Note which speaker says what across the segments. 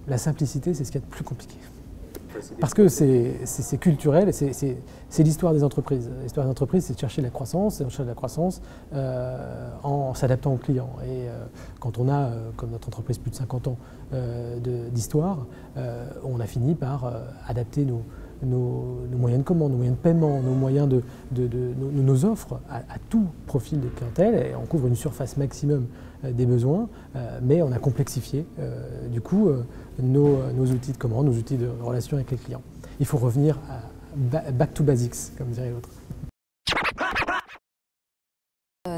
Speaker 1: La simplicité, c'est ce qu'il y a de plus compliqué. Parce que c'est culturel, c'est l'histoire des entreprises. L'histoire des entreprises, c'est de chercher la croissance, en s'adaptant aux clients. Et quand on a, comme notre entreprise, plus de 50 ans d'histoire, on a fini par adapter nos moyens de commande, nos moyens de paiement, nos moyens nos offres à tout profil de clientèle. Et on couvre une surface maximum des besoins, mais on a complexifié du coup nos outils de commande, nos outils de relation avec les clients. Il faut revenir à back to basics, comme dirait l'autre.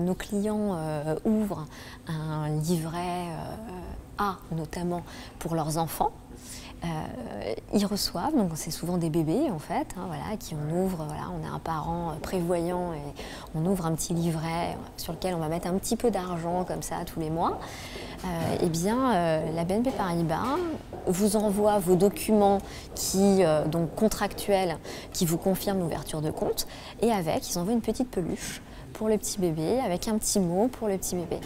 Speaker 2: Nos clients ouvrent un livret A notamment pour leurs enfants. Ils reçoivent, donc c'est souvent des bébés en fait, hein, voilà, qui on ouvre, voilà, on a un parent prévoyant et on ouvre un petit livret sur lequel on va mettre un petit peu d'argent comme ça tous les mois. Eh bien, la BNP Paribas vous envoie vos documents donc contractuels qui vous confirment l'ouverture de compte et avec, ils envoient une petite peluche pour le petit bébé, avec un petit mot pour le petit bébé.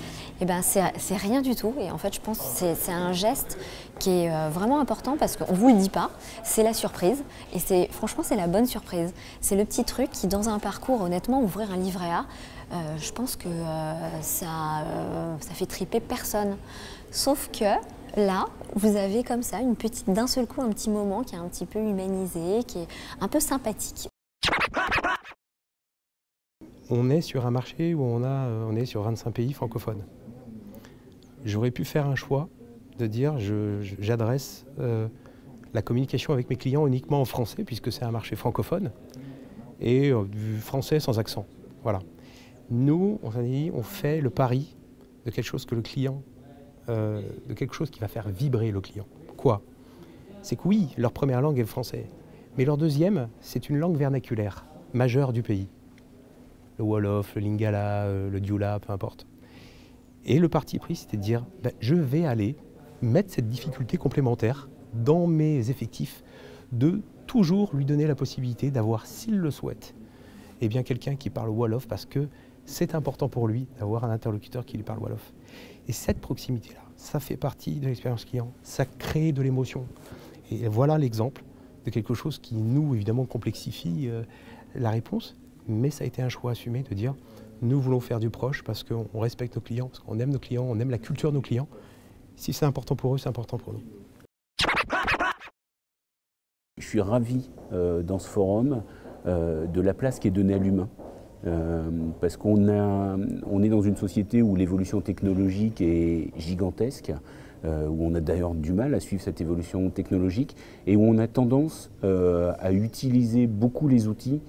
Speaker 2: Et ben c'est rien du tout et en fait je pense que c'est un geste qui est vraiment important parce qu'on ne vous le dit pas, c'est la surprise et franchement c'est la bonne surprise. C'est le petit truc qui dans un parcours, honnêtement, ouvrir un livret A, je pense que ça fait triper personne. Sauf que là, vous avez comme ça d'un seul coup un petit moment qui est un petit peu humanisé, qui est un peu sympathique.
Speaker 3: On est sur un marché où on est sur 25 pays francophones. J'aurais pu faire un choix de dire j'adresse la communication avec mes clients uniquement en français puisque c'est un marché francophone et du français sans accent. Voilà. Nous, on s'est dit, on fait le pari de quelque chose que le client, de quelque chose qui va faire vibrer le client. Quoi? C'est que oui, leur première langue est le français, mais leur deuxième, c'est une langue vernaculaire majeure du pays. Le Wolof, le Lingala, le Dioula, peu importe. Et le parti pris, c'était de dire, je vais aller mettre cette difficulté complémentaire dans mes effectifs, de toujours lui donner la possibilité d'avoir, s'il le souhaite, eh bien quelqu'un qui parle Wolof, parce que c'est important pour lui d'avoir un interlocuteur qui lui parle Wolof. Et cette proximité-là, ça fait partie de l'expérience client, ça crée de l'émotion. Et voilà l'exemple de quelque chose qui, nous, évidemment, complexifie la réponse. Mais ça a été un choix assumé de dire nous voulons faire du proche parce qu'on respecte nos clients, parce qu'on aime nos clients, on aime la culture de nos clients. Si c'est important pour eux, c'est important pour nous.
Speaker 4: Je suis ravi dans ce forum de la place qui est donnée à l'humain. Parce qu'on est dans une société où l'évolution technologique est gigantesque, où on a d'ailleurs du mal à suivre cette évolution technologique et où on a tendance à utiliser beaucoup les outils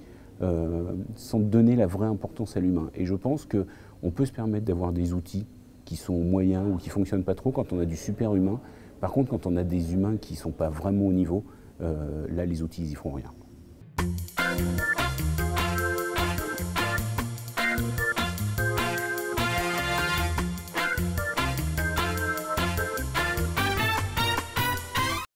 Speaker 4: sans donner la vraie importance à l'humain. Et je pense qu'on peut se permettre d'avoir des outils qui sont moyens ou qui ne fonctionnent pas trop quand on a du super humain. Par contre, quand on a des humains qui ne sont pas vraiment au niveau, là les outils ils y feront rien.